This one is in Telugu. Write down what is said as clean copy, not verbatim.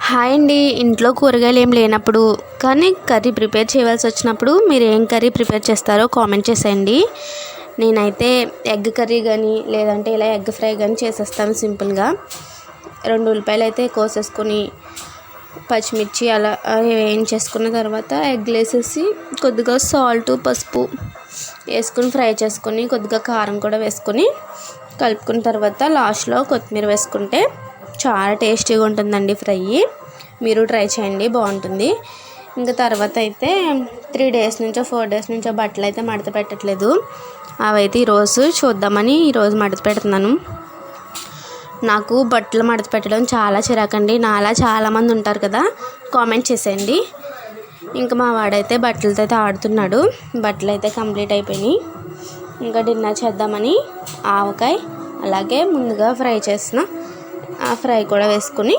హాయ్ అండి. ఇంట్లో కూరగాయలు ఏం లేనప్పుడు కానీ కర్రీ ప్రిపేర్ చేయవలసి వచ్చినప్పుడు మీరు ఏం కర్రీ ప్రిపేర్ చేస్తారో కామెంట్ చేసేయండి. నేనైతే ఎగ్ కర్రీ కానీ లేదంటే ఇలా ఎగ్ ఫ్రై కానీ చేసేస్తాను సింపుల్గా. 2 ఉల్లిపాయలు అయితే కోసేసుకొని పచ్చిమిర్చి అలా వేయించేసుకున్న తర్వాత ఎగ్లు వేసేసి కొద్దిగా సాల్ట్ పసుపు వేసుకుని ఫ్రై చేసుకొని కొద్దిగా కారం కూడా వేసుకొని కలుపుకున్న తర్వాత లాస్ట్లో కొత్తిమీర వేసుకుంటే చాలా టేస్టీగా ఉంటుందండి ఫ్రై. మీరు ట్రై చేయండి, బాగుంటుంది. ఇంకా తర్వాత అయితే 3 డేస్ నుంచో 4 డేస్ నుంచో బట్టలు అయితే మడత పెట్టట్లేదు. అవైతే ఈరోజు చూద్దామని ఈరోజు మడత పెడుతున్నాను. నాకు బట్టలు మడత పెట్టడం చాలా చిరాకండి. నాలా చాలామంది ఉంటారు కదా, కామెంట్ చేసేయండి. ఇంకా మా వాడైతే బట్టలతో అయితే ఆడుతున్నాడు. బట్టలు అయితే కంప్లీట్ అయిపోయినాయి. ఇంకా డిన్నర్ చేద్దామని ఆవకాయ అలాగే ముందుగా ఫ్రై చేసిన ఆ ఫ్రై కూడా వేసుకుని